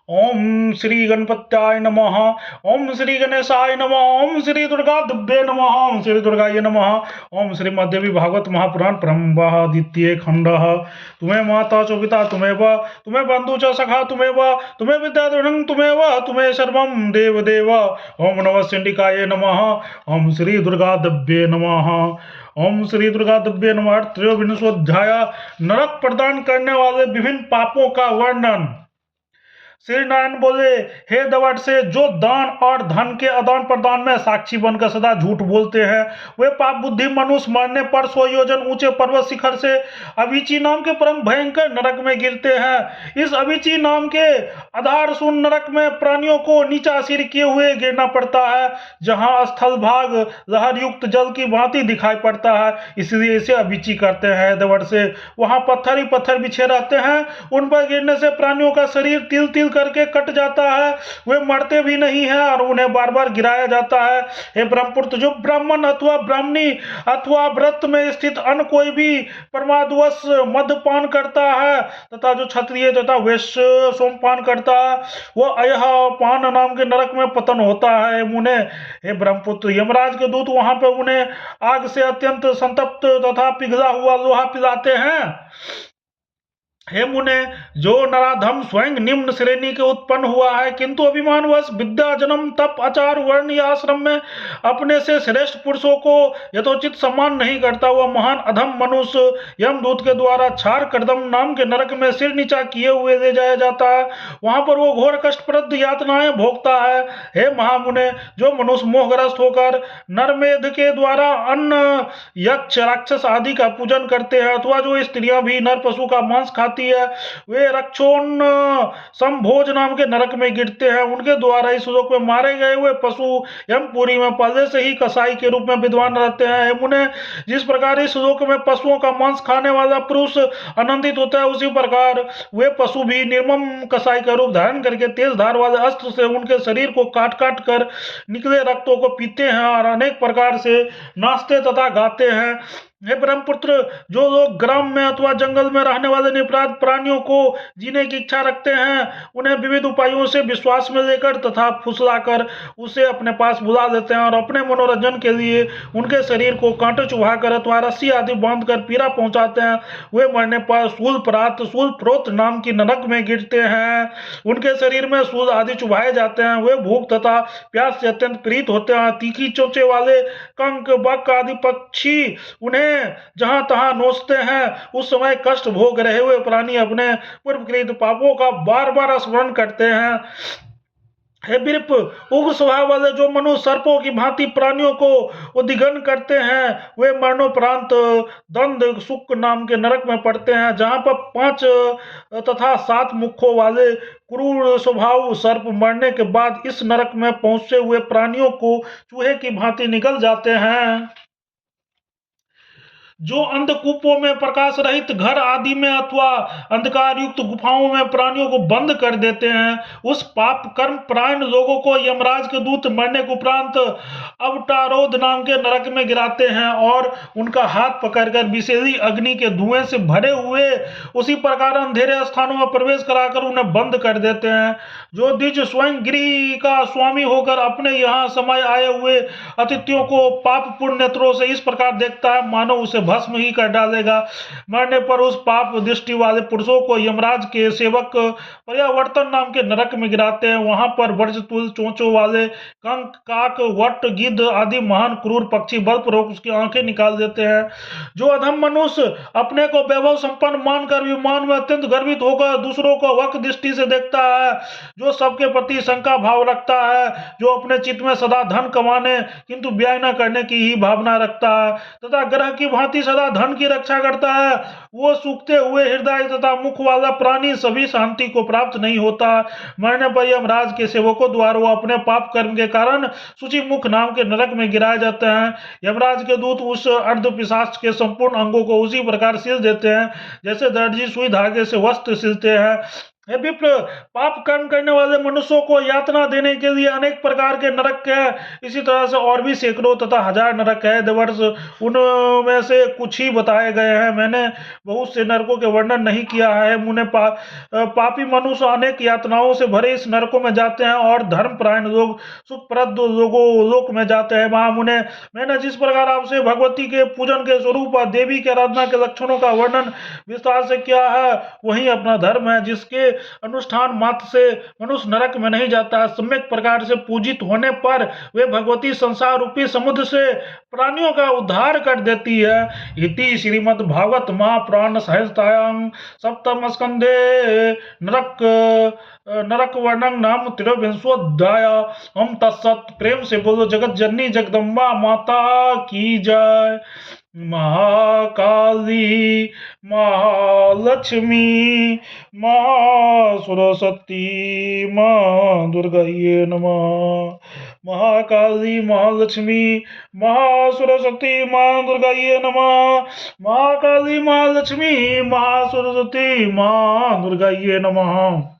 ओम श्री गणपत्याय नमः। ओम श्री गणेशाय नमः। ओम श्री दुर्गा दुब्बे नमः। ओम श्री दुर्गाय नमः। ओम श्री मध्यवी भागवत महापुराण परम द्वितीय खंड। तुम्हें माता च पिता तुम्हें तुम्हें बंधु च सखा तुम्हें विद्या तुम्हें तुम्हें सर्वम देव देव। ओम नमः सिंडिकाय नमः। ओम श्री दुर्गा दुब्बे नमः। ओम श्री दुर्गा दुब्बे नमः। त्रयोविंशोध्याय नरक प्रदान करने वाले विभिन्न पापों का वर्णन। श्री नारायण बोले, हे दवट से जो दान और धन के आदान प्रदान में साक्षी बनकर सदा झूठ बोलते हैं, वे पाप बुद्धि मनुष्य मरने पर 100 योजन ऊंचे पर्वत शिखर से अभिची नाम के परम भयंकर नरक में गिरते हैं। इस अभिची नाम के आधार सुन नरक में प्राणियों को नीचा सिर किए हुए गिरना पड़ता है, जहां स्थल भाग लहर युक्त जल की भांति दिखाई पड़ता है, इसलिए इसे अभिची करते हैं। दवट से वहां पत्थर ही पत्थर बिछे रहते हैं, उन पर गिरने से प्राणियों का शरीर तिल तिल करके कट जाता है, वे मरते भी नहीं हैं और उन्हें बार बार गिराया जाता है। हे ब्रह्मपुत्र, जो ब्राह्मण अथवा ब्राह्मणी अथवा व्रत में स्थित अन्य कोई भी प्रमादवश मद्यपान करता है तथा जो क्षत्रिय तथा वैश्य सोमपान करता है, वो अयह पान नाम के नरक में पतन होता है। मुने, हे ब्रह्मपुत्र, यमराज के दूत वहां पे उन्हें आग से अत्यंत संतप्त तथा पिघला हुआ लोहा पिलाते हैं। हे मुने, जो नराधम स्वयं निम्न श्रेणी के उत्पन्न हुआ है, किंतु अभिमानवश विद्या जन्म तप आचार वर्ण या आश्रम में अपने से श्रेष्ठ पुरुषों को यथोचित सम्मान नहीं करता, वह महान अधम मनुष्य यमदूत के द्वारा छार कर्दम नाम के नरक में सिर नीचा किए हुए ले जाया जाता है। वहां पर वो घोर कष्टप्रद यातनाएं भोगता है। हे महामुने, जो मनुष्य मोहग्रस्त होकर नरमेध के द्वारा अन्न यक्ष राक्षस आदि का पूजन करते हैं, अथवा जो स्त्रियां भी नर पशु का मांस खाती है, वे रक्षोन संभोज नाम के नरक में गिरते हैं। उनके द्वारा इस लोक में मारे गए हुए पशु यमपुरी में पहले से ही कसाई के रूप में विद्वान रहते हैं। मुने, जिस प्रकार इस लोक में पशुओं का मांस खाने वाला पुरुष आनंदित होता है, उसी प्रकार वे पशु भी निर्मम कसाई का रूप धारण करके तेज धार वाले अस्त्र से उनके शरीर को काट काट कर निकले रक्तों को पीते हैं और अनेक प्रकार से नाचते तथा गाते हैं। हे ब्रह्मपुत्र, जो लोग ग्राम में अथवा जंगल में रहने वाले निरपराध प्राणियों को जीने की इच्छा रखते हैं, उन्हें विविध उपायों से विश्वास में लेकर तथा फुसलाकर उसे अपने पास बुला लेते हैं और अपने मनोरंजन के लिए उनके शरीर को कांटे चुभाकर अथवा रस्सी आदि बांधकर पीड़ा पहुंचाते हैं। वे मरने पर शूल प्रोत नाम की नरक में गिरते हैं। उनके शरीर में शूल आदि चुभाए जाते हैं। वे भूख तथा प्यास से अत्यंत पीड़ित होते हैं। तीखी चोंचे वाले कंक बक आदि पक्षी उन्हें जहां तहां नोचते हैं। उस समय कष्ट भोग रहे हुए प्राणी अपने पूर्वकृत पापों का बार बार स्मरण करते हैं। हे विरप, उग्र स्वभाव वाले जो मनुष्य सर्पों की भांति प्राणियों को उद्विग्न करते हैं, वे मरणोपरांत दंड सुक नाम के नरक में पड़ते हैं, जहां पर 5 तथा 7 मुखों वाले क्रूर स्वभाव सर्प मरने के बाद इस नरक में पहुंचे हुए प्राणियों को चूहे की भांति निगल जाते हैं। जो अंधकूपों में प्रकाश रहित घर आदि में अथवा अंधकार युक्त गुफाओं में प्राणियों को बंद कर देते हैं, उस पाप कर्म प्राण लोगों को यमराज के दूत मरने के उपरांत अवटारोध नाम के नरक में गिराते हैं और उनका हाथ पकड़कर विषैली अग्नि के धुएं से भरे हुए उसी प्रकार अंधेरे स्थानों में प्रवेश कराकर उन्हें बंद कर देते हैं। जो द्विज स्वयं गृह का स्वामी होकर अपने यहाँ समय आए हुए अतिथियों को पाप पूर्ण नेत्रों से इस प्रकार देखता है, मानो उसे भस्म ही कर डालेगा। मरने पर उस पाप दृष्टि वाले पुरुषों को यमराज के सेवक पर्यावर्तन नाम के नरक में गिराते हैं। वहां पर वर्जतुल चोंचों वाले कंक काक वट गिद्ध आदि महान क्रूर पक्षी बलपूर्वक उसकी आंखें निकाल देते हैं। जो अधम मनुष्य अपने को वैभव संपन्न मानकर विमान में अत्यंत गर्वित होकर दूसरों को वक दृष्टि से देखता है, जो सबके प्रति शंका भाव रखता है, जो अपने चित्त में सदा धन कमाने किंतु व्यय न करने की ही भावना रखता है तथा ग्रह की भांति सदा धन की रक्षा करता है, वो सूखते हुए हृदय तथा मुख वाला प्राणी सभी शांति को प्राप्त नहीं होता। मरने पर यमराज के सेवकों द्वारा वो अपने पाप कर्म के कारण सूची मुख नाम के नरक में गिराए जाते हैं। यमराज के दूत उस अर्ध पिशाच के संपूर्ण अंगों को उसी प्रकार सिल देते हैं जैसे दर्जी सुई धागे से वस्त्र सिलते हैं। हे विप्र, पाप कर्म करने वाले मनुष्यों को यातना देने के लिए अनेक प्रकार के नरक है। इसी तरह से और भी सैकड़ों तथा हजार नरक है देवर्ष। उनमें से कुछ ही बताए गए हैं। मैंने बहुत से नरकों के वर्णन नहीं किया है। मुने पापी मनुष्य अनेक यातनाओं से भरे इस नरकों में जाते हैं और धर्मपरायण लोग सुखप्रद लोगों लोक में जाते हैं। महामुने, मैंने जिस प्रकार आपसे भगवती के पूजन के स्वरूप और देवी की आराधना के लक्षणों का वर्णन विस्तार से किया है, वही अपना धर्म है, जिसके अनुष्ठान मात्र से मनुष्य नरक में नहीं जाता। सम्यक प्रकार से पूजित होने पर वे भगवती संसार रूपी समुद्र से प्राणियों का उद्धार कर देती है। इति श्रीमद् भागवत महापुराण संहितायां सप्तम स्कंदे नरक नरक वर्णन नाम त्रयोविंशोऽध्याय। हम तत्सत। प्रेम से बोलो जगत जननी जगदम्बा माता की जय। महाकाली, महालक्ष्मी, माँ सरस्वती, माँ दुर्गा ये नमः। महाकाली, महालक्ष्मी, महासरस्वती, माँ दुर्गा ये नमः। महाकाली, महालक्ष्मी, महासरस्वती, माँ दुर्गा ये नमः।